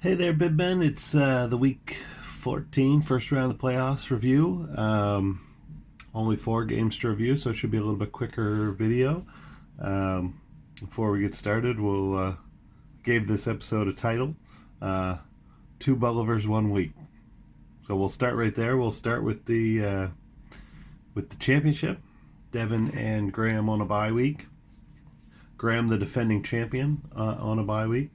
Hey there, Bib Ben. It's the week 14, first round of the playoffs review. Only 4 games to review, so it should be a little bit quicker video. Before we get started, we'll give this episode a title: Two Bolivars, 1 week. So we'll start right there. We'll start with the championship. Devin and Graham on a bye week. Graham, the defending champion, on a bye week.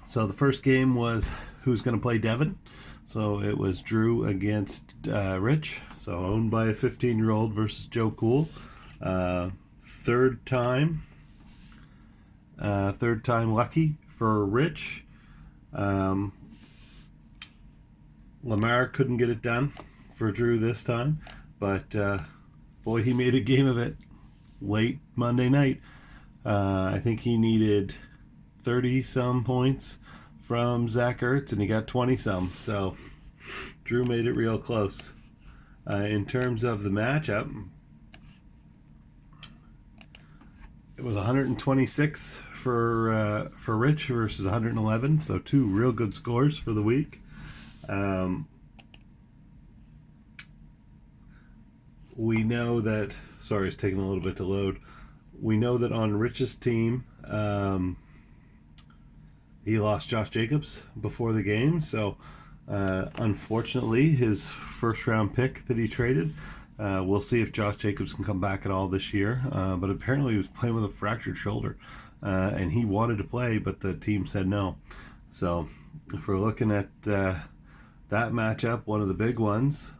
So the first game was who's going to play Devin. So it was Drew against Rich. So owned by a 15-year-old versus Joe Cool. Third time lucky for Rich. Lamar couldn't get it done for Drew this time, but boy, he made a game of it late Monday night. I think he needed 30-some points from Zach Ertz, and he got 20-some. So Drew made it real close. In terms of the matchup, it was 126 for Rich versus 111. So 2 real good scores for the week. We know that. Sorry, it's taking a little bit to load. We know that on Rich's team, he lost Josh Jacobs before the game, so unfortunately, his first-round pick that he traded, we'll see if Josh Jacobs can come back at all this year, but apparently he was playing with a fractured shoulder, and he wanted to play, but the team said no. So if we're looking at that matchup, one of the big ones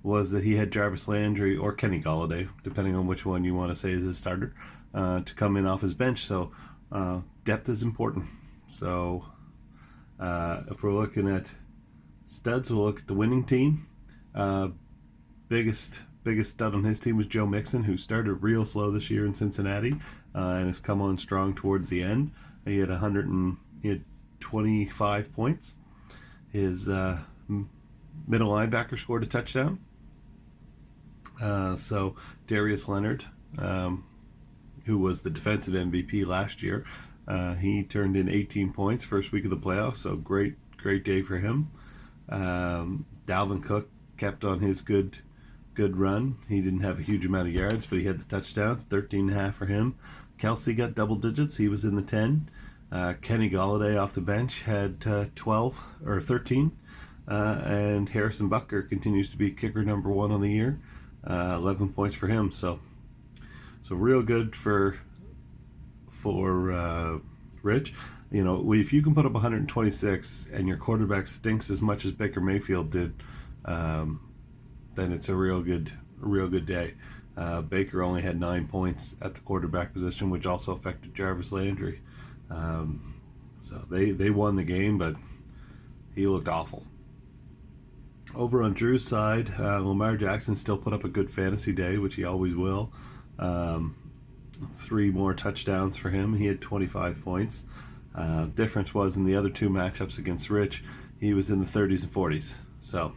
was that he had Jarvis Landry or Kenny Golladay, depending on which one you want to say is his starter, to come in off his bench. So depth is important. So if we're looking at studs, we'll look at the winning team. Biggest stud on his team was Joe Mixon, who started real slow this year in Cincinnati and has come on strong towards the end. He had 25 points. His middle linebacker scored a touchdown. So Darius Leonard, who was the defensive MVP last year, he turned in 18 points first week of the playoffs, so great day for him. Dalvin Cook kept on his good run. He didn't have a huge amount of yards, but he had the touchdowns, 13.5 for him. Kelsey got double digits. He was in the 10. Kenny Golladay off the bench had 12 or 13. And Harrison Butker continues to be kicker number 1 on the year. 11 points for him. So real good for Rich. You know, if you can put up 126 and your quarterback stinks as much as Baker Mayfield did, then it's a real good day. Baker only had 9 points at the quarterback position, which also affected Jarvis Landry. So they won the game, but he looked awful. Over on Drew's side, Lamar Jackson still put up a good fantasy day, which he always will. 3 more touchdowns for him. He had 25 points. Difference was in the other 2 matchups against Rich, he was in the 30s and 40s. So,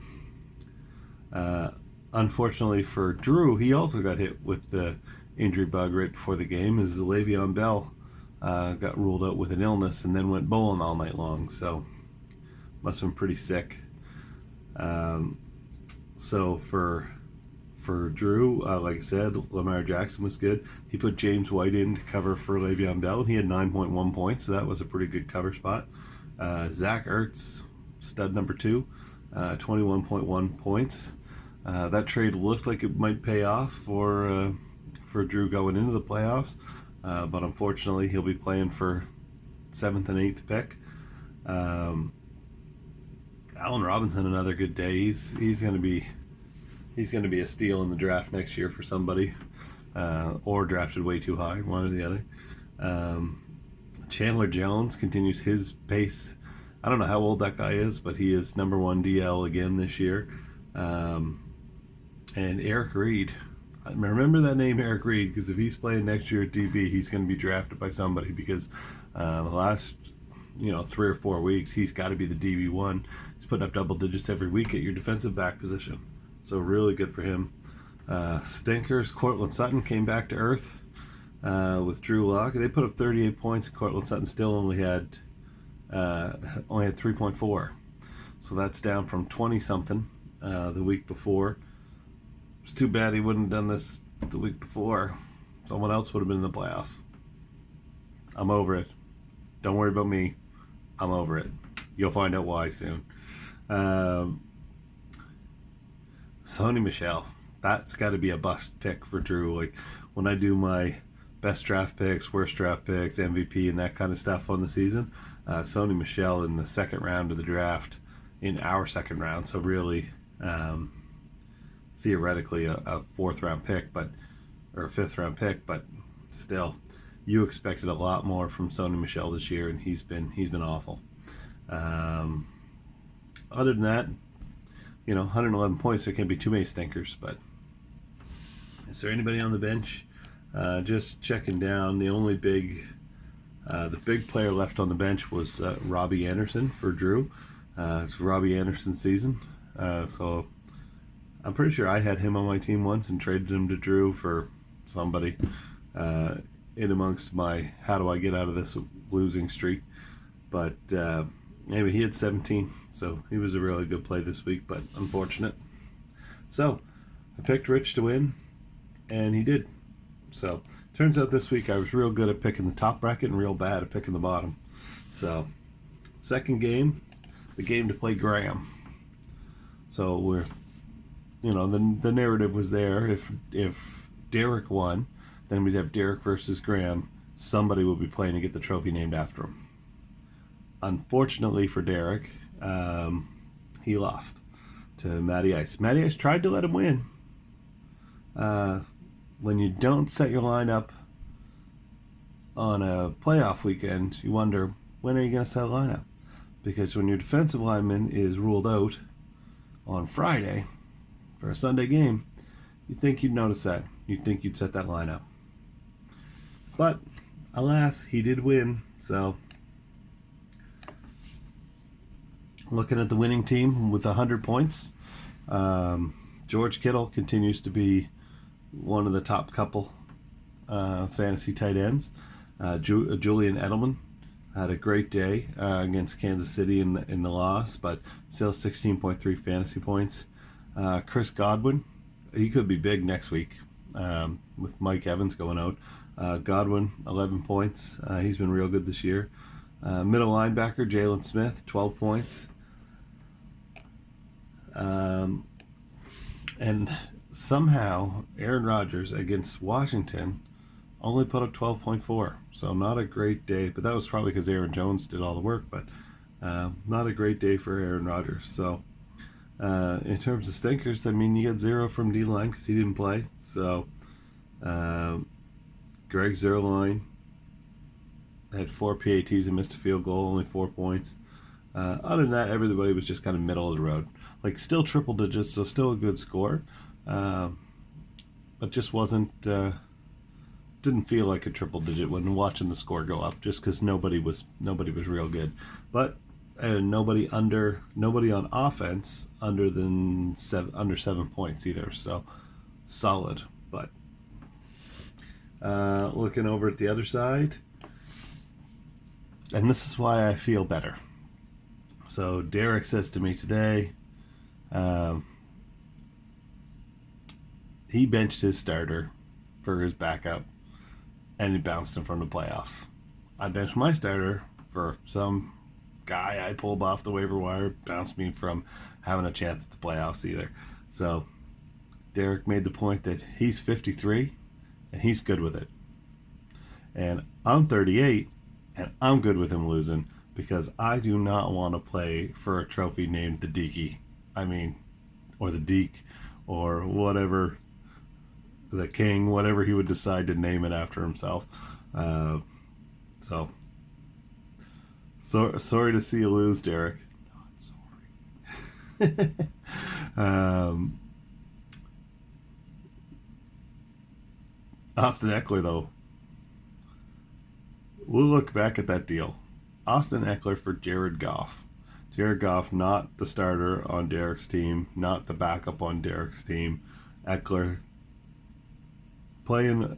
unfortunately for Drew, he also got hit with the injury bug right before the game, as Le'Veon Bell got ruled out with an illness and then went bowling all night long. So, must have been pretty sick. So for Drew, like I said, Lamar Jackson was good. He put James White in to cover for Le'Veon Bell. He had 9.1 points, so that was a pretty good cover spot. Zach Ertz, stud number 2, 21.1 points. That trade looked like it might pay off for Drew going into the playoffs, but unfortunately he'll be playing for 7th and 8th pick. Allen Robinson, another good day. He's going to be a steal in the draft next year for somebody, or drafted way too high, one or the other. Chandler Jones continues his pace. I don't know how old that guy is, but he is number 1 DL again this year. And Eric Reed, I remember that name, Eric Reed, because if he's playing next year at DB, he's going to be drafted by somebody, because the last 3 or 4 weeks he's got to be the DB1. He's putting up double digits every week at your defensive back position. So really good for him. Stinkers, Cortland Sutton came back to earth. with Drew Lock. They put up 38 points, and Cortland Sutton still only had 3.4. So that's down from 20 something the week before. It's too bad he wouldn't have done this the week before. Someone else would have been in the playoffs. I'm over it. Don't worry about me. I'm over it. You'll find out why soon. Sony Michel. That's got to be a bust pick for Drew. Like when I do my best draft picks, worst draft picks, MVP, and that kind of stuff on the season, Sony Michel in the second round of the draft, in our second round. So really, theoretically, a fourth round pick, or a fifth round pick, but still, you expected a lot more from Sony Michel this year, and he's been awful. Other than that, 111 points. There can't be too many stinkers. But is there anybody on the bench? Just checking down. The only big player left on the bench was Robbie Anderson for Drew. It's Robbie Anderson's season, so I'm pretty sure I had him on my team once and traded him to Drew for somebody in amongst my how do I get out of this losing streak. But maybe he had 17, so he was a really good play this week, but unfortunate. So I picked Rich to win, and he did. So turns out this week I was real good at picking the top bracket and real bad at picking the bottom. So second game, the game to play Graham. So we're, the narrative was there. If Derek won, then we'd have Derek versus Graham. Somebody would be playing to get the trophy named after him. Unfortunately for Derek, he lost to Matty Ice. Matty Ice tried to let him win. When you don't set your lineup on a playoff weekend, you wonder, when are you going to set a lineup? Because when your defensive lineman is ruled out on Friday for a Sunday game, you'd think you'd notice that. You'd think you'd set that lineup. But, alas, he did win, so looking at the winning team with 100 points, George Kittle continues to be one of the top couple fantasy tight ends. Julian Edelman had a great day against Kansas City in the loss, but still 16.3 fantasy points. Chris Godwin, he could be big next week with Mike Evans going out. Godwin, 11 points. He's been real good this year. Middle linebacker Jalen Smith, 12 points. And somehow Aaron Rodgers against Washington only put up 12.4. So not a great day, but that was probably because Aaron Jones did all the work, but not a great day for Aaron Rodgers. So in terms of stinkers, you get 0 from D-line because he didn't play. So Greg Zuerlein had 4 PATs and missed a field goal, only 4 points. Other than that, everybody was just kind of middle of the road. Like still triple digits, so still a good score. But just didn't feel like a triple digit when watching the score go up, just because nobody was real good. But nobody on offense under 7 points either. So solid. But looking over at the other side, and this is why I feel better. So Derek says to me today, he benched his starter for his backup, and he bounced him from the playoffs. I benched my starter for some guy I pulled off the waiver wire, bounced me from having a chance at the playoffs either. So Derek made the point that he's 53, and he's good with it. And I'm 38, and I'm good with him losing, because I do not want to play for a trophy named the Deaky. Or the Deke, or whatever, the King, whatever he would decide to name it after himself. So sorry to see you lose, Derek. Not sorry. Austin Eckler, though. We'll look back at that deal. Austin Eckler for Jared Goff. Jared Goff, not the starter on Derek's team, not the backup on Derek's team. Eckler playing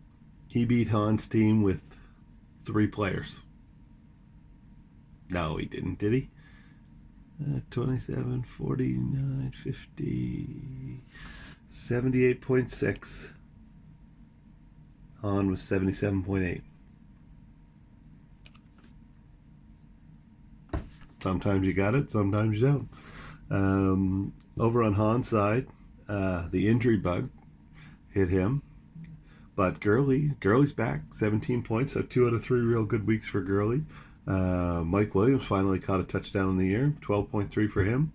He beat Han's team with 3 players. No, he didn't, did he? 27, 49, 50, 78.6. Han was 77.8. Sometimes you got it, sometimes you don't. Over on Han's side, the injury bug hit him. But Gurley's back, 17 points, so 2 out of 3 real good weeks for Gurley. Mike Williams finally caught a touchdown in the year, 12.3 for him.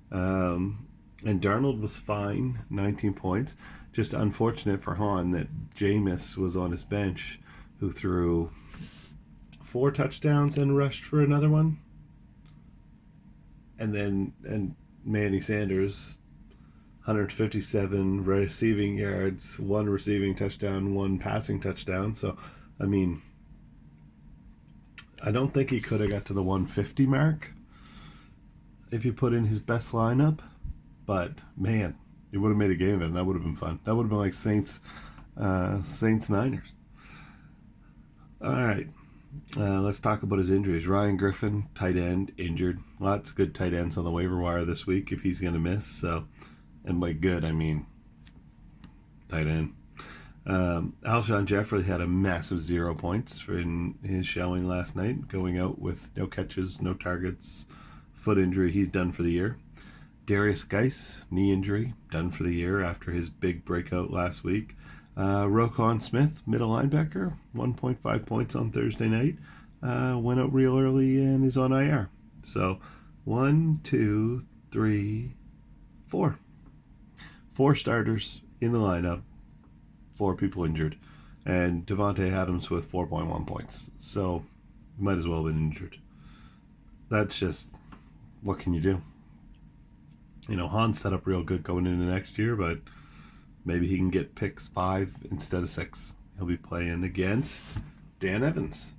And Darnold was fine, 19 points. Just unfortunate for Han that Jameis was on his bench, who threw 4 touchdowns and rushed for another one. And Manny Sanders, 157 receiving yards, 1 receiving touchdown, 1 passing touchdown. So, I mean, I don't think he could have got to the 150 mark if you put in his best lineup. But, man, he would have made a game of it, and that would have been fun. That would have been like Saints-Niners. All right. Let's talk about his injuries. Ryan Griffin, tight end, injured. Lots of good tight ends on the waiver wire this week if he's going to miss. So, and by good, I mean tight end. Alshon Jeffrey had a massive 0 points in his showing last night, going out with no catches, no targets, foot injury. He's done for the year. Darius Geis, knee injury, done for the year after his big breakout last week. Roquan Smith, middle linebacker, 1.5 points on Thursday night. Went out real early and is on IR. So 1, 2, 3, 4. 4 starters in the lineup, 4 people injured. And Devontae Adams with 4.1 points. So might as well have been injured. That's just, what can you do? You know, Han's set up real good going into next year, but maybe he can get picks 5 instead of 6. He'll be playing against Dan Evans.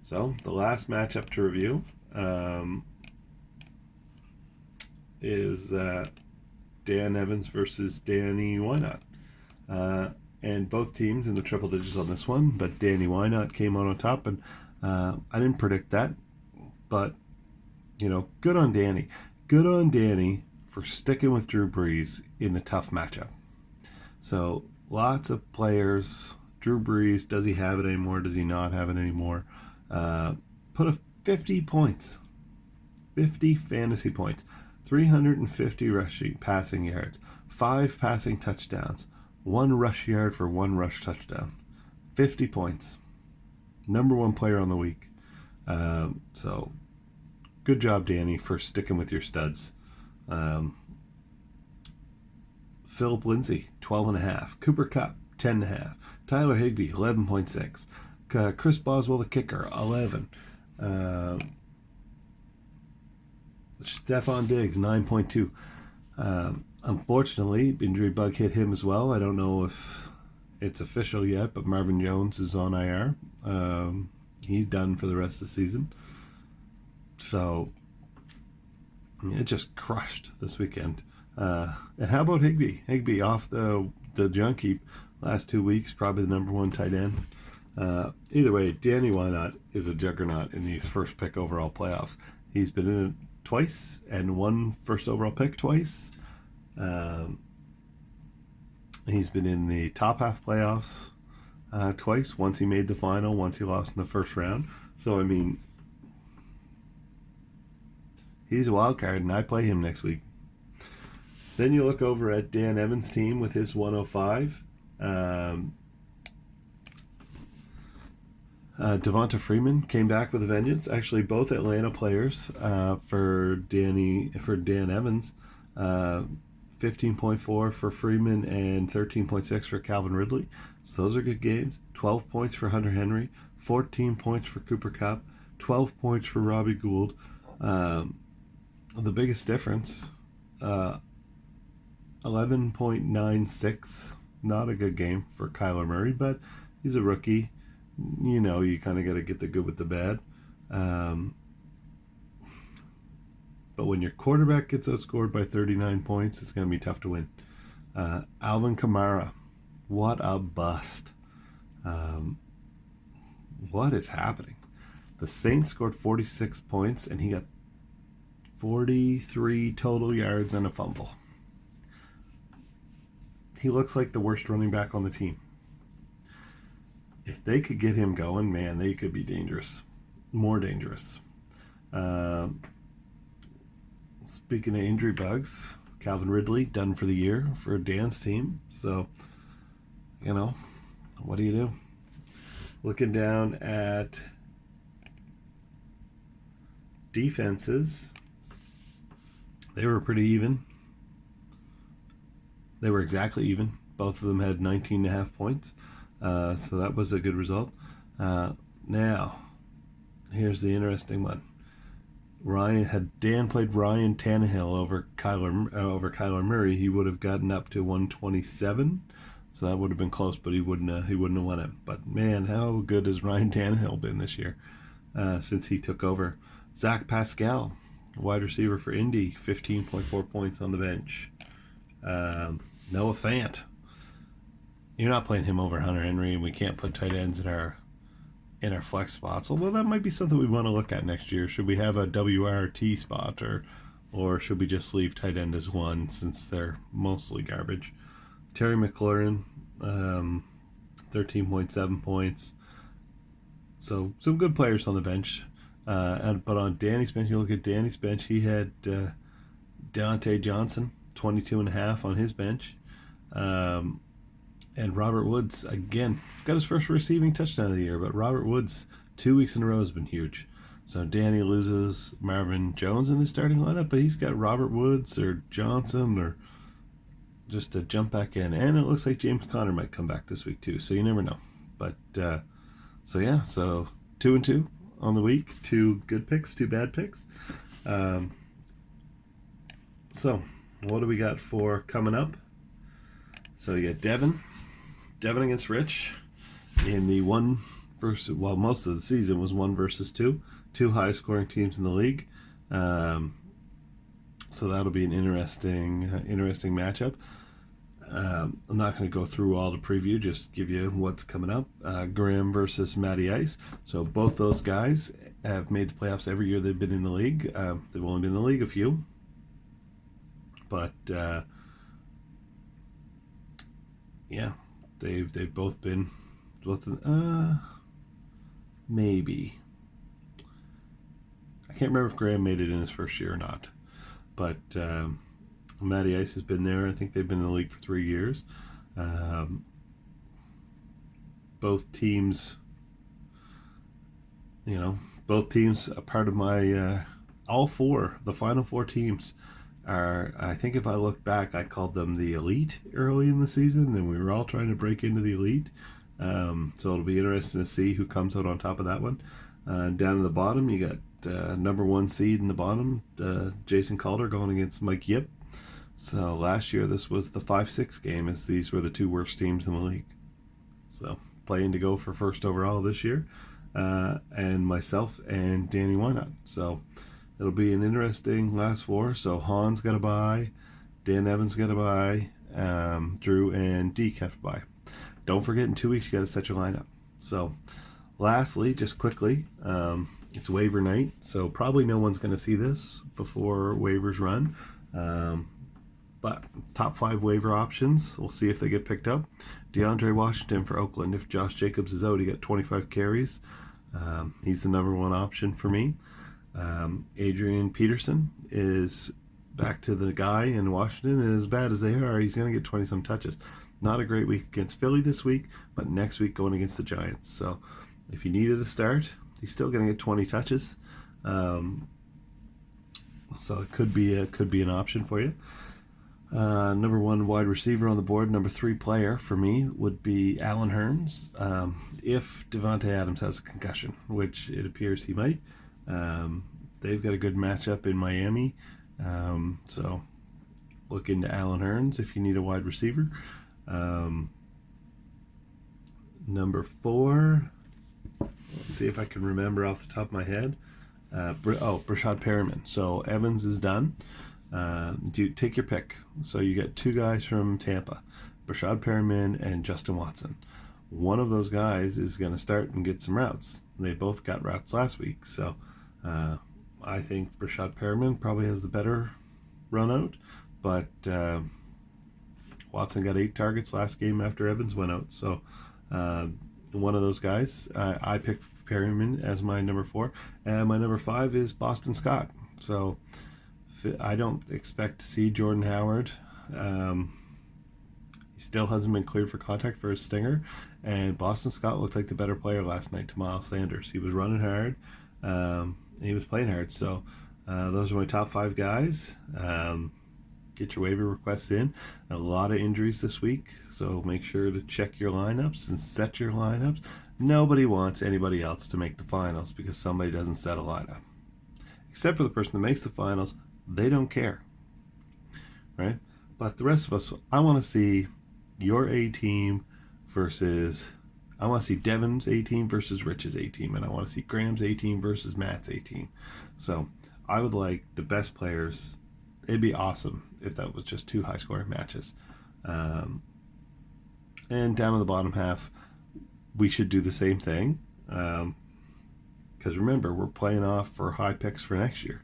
So, the last matchup to review is Dan Evans versus Danny Wynot. And both teams in the triple digits on this one, but Danny Wynot came out on top, and I didn't predict that, but, you know, good on Danny. Good on Danny for sticking with Drew Brees in the tough matchup. So, lots of players. Drew Brees, does he have it anymore? Does he not have it anymore? Put up 50 points. 50 fantasy points. 350 rushing passing yards. 5 passing touchdowns. 1 rush yard for 1 rush touchdown. 50 points. Number 1 player on the week. So, good job, Danny, for sticking with your studs. Philip Lindsay, 12.5. Cooper Kupp, 10.5. Tyler Higbee, 11.6. Chris Boswell, the kicker, 11. Stephon Diggs, 9.2. Unfortunately, injury bug hit him as well. I don't know if it's official yet, but Marvin Jones is on IR. He's done for the rest of the season. So, it just crushed this weekend. And how about Higbee? Higbee off the junk heap last 2 weeks, probably the number 1 tight end. Either way, Danny Wynot is a juggernaut in these first pick overall playoffs. He's been in it twice and won first overall pick twice. He's been in the top half playoffs twice. Once he made the final, once he lost in the first round. So, I mean, he's a wild card, and I play him next week. Then you look over at Dan Evans' team with his 105. Devonta Freeman came back with a vengeance. Actually, both Atlanta players for Dan Evans. 15.4 for Freeman and 13.6 for Calvin Ridley. So those are good games. 12 points for Hunter Henry. 14 points for Cooper Kupp. 12 points for Robbie Gould. The biggest difference, 11.96. Not a good game for Kyler Murray, but he's a rookie. You know, you kind of got to get the good with the bad. But when your quarterback gets outscored by 39 points, it's going to be tough to win. Alvin Kamara, what a bust. What is happening? The Saints scored 46 points, and he got 43 total yards and a fumble. He looks like the worst running back on the team. If they could get him going, man, they could be dangerous. More dangerous. Speaking of injury bugs, Calvin Ridley done for the year for Dan's team. So, what do you do? Looking down at defenses, they were pretty even. They were exactly even. Both of them had 19.5 points. So that was a good result. Now, here's the interesting one. Dan played Ryan Tannehill over Kyler Murray, he would have gotten up to 127. So that would have been close, but he wouldn't have won it. But man, how good has Ryan Tannehill been this year since he took over? Zach Pascal, wide receiver for Indy, 15.4 points on the bench. Noah Fant, you're not playing him over Hunter Henry, and we can't put tight ends in our flex spots. Although that might be something we want to look at next year. Should we have a WRT spot, or should we just leave tight end as one since they're mostly garbage? Terry McLaurin, 13.7 points. So some good players on the bench. But on Danny's bench, you look at Danny's bench, he had Deontay Johnson, 22.5 on his bench. And Robert Woods, again, got his first receiving touchdown of the year, but Robert Woods, 2 weeks in a row, has been huge. So Danny loses Marvin Jones in his starting lineup, but he's got Robert Woods or Johnson or just to jump back in. And it looks like James Conner might come back this week too, so you never know. But, so 2-2 on the week. 2 good picks, 2 bad picks. So what do we got for coming up? So you got Devin against Rich in the most of the season was 1 versus 2 high scoring teams in the league. So that'll be an interesting matchup. I'm not going to go through all the preview, just give you what's coming up. Graham versus Matty Ice. So both those guys have made the playoffs every year they've been in the league. They've only been in the league a few. But, they've both been, maybe. I can't remember if Graham made it in his first year or not. But, Matty Ice has been there. I think they've been in the league for 3 years. Both teams, a part of my, the final 4 teams are, I think if I look back, I called them the elite early in the season, and we were all trying to break into the elite. So it'll be interesting to see who comes out on top of that one. Down at the bottom, you got number 1 seed in the bottom, Jason Calder going against Mike Yip. So last year this was the 5-6 game, as these were the 2 worst teams in the league. So playing to go for first overall this year, and myself and Danny Wynot. So it'll be an interesting last 4. So Hans got a bye, Dan Evans got a bye, Drew and Deke have to bye. Don't forget, in 2 weeks you got to set your lineup. So lastly, just quickly, it's waiver night, so probably no one's going to see this before waivers run. But top 5 waiver options, we'll see if they get picked up. DeAndre Washington for Oakland. If Josh Jacobs is out, he got 25 carries. He's the number 1 option for me. Adrian Peterson is back to the guy in Washington, and as bad as they are, he's going to get 20-some touches. Not a great week against Philly this week, but next week going against the Giants. So if you needed a start, he's still going to get 20 touches. So it could be an option for you. Number 1 wide receiver on the board, number 3 player for me would be Allen Hurns. If Devontae Adams has a concussion, which it appears he might, they've got a good matchup in Miami. So look into Allen Hurns if you need a wide receiver. Number 4, let's see if I can remember off the top of my head. Brashad Perriman. So Evans is done. Take your pick. So you get 2 guys from Tampa, Brashad Perriman and Justin Watson. one of those guys is going to start and get some routes. They both got routes last week, so I think Rashad Perriman probably has the better run out, but Watson got 8 targets last game after Evans went out, so one of those guys. I picked Perriman as my number 4, and my number 5 is Boston Scott. So I don't expect to see Jordan Howard. He still hasn't been cleared for contact for his stinger, and Boston Scott looked like the better player last night to Miles Sanders. He was running hard, he was playing hard. So those are my top 5 guys. Get your waiver requests in. A lot of injuries this week, so make sure to check your lineups and set your lineups. Nobody wants anybody else to make the finals because somebody doesn't set a lineup. Except for the person that makes the finals, they don't care, right? But the rest of us, I want to see your A team versus, I want to see Devin's A team versus Rich's A team, and I want to see Graham's A team versus Matt's A team. So I would like the best players. It'd be awesome if that was just 2 high-scoring matches. And down in the bottom half, we should do the same thing. Because remember, we're playing off for high picks for next year.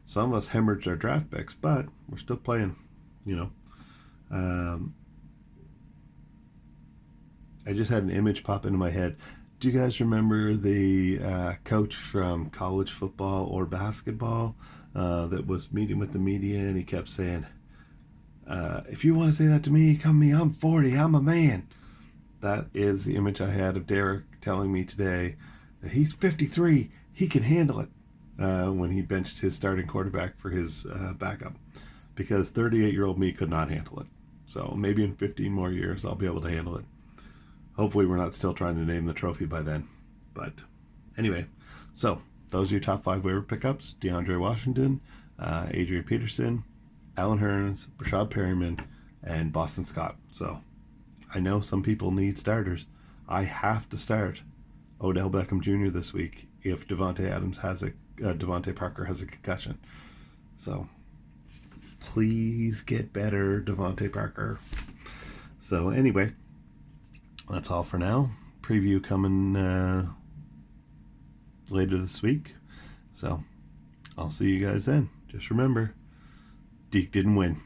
Some of us hemorrhaged our draft picks, but we're still playing, I just had an image pop into my head. Do you guys remember the coach from college football or basketball that was meeting with the media, and he kept saying, if you want to say that to me, come to me, I'm 40, I'm a man. That is the image I had of Derek telling me today that he's 53, he can handle it, when he benched his starting quarterback for his backup, because 38-year-old me could not handle it. So maybe in 15 more years I'll be able to handle it. Hopefully we're not still trying to name the trophy by then. But anyway, so those are your top 5 waiver pickups: DeAndre Washington, Adrian Peterson, Alan Hearns, Rashad Perriman, and Boston Scott. So I know some people need starters. I have to start Odell Beckham Jr. this week if Devontae Parker has a concussion. So please get better, Devontae Parker. So anyway, that's all for now. Preview coming later this week. So I'll see you guys then. Just remember, Deke didn't win.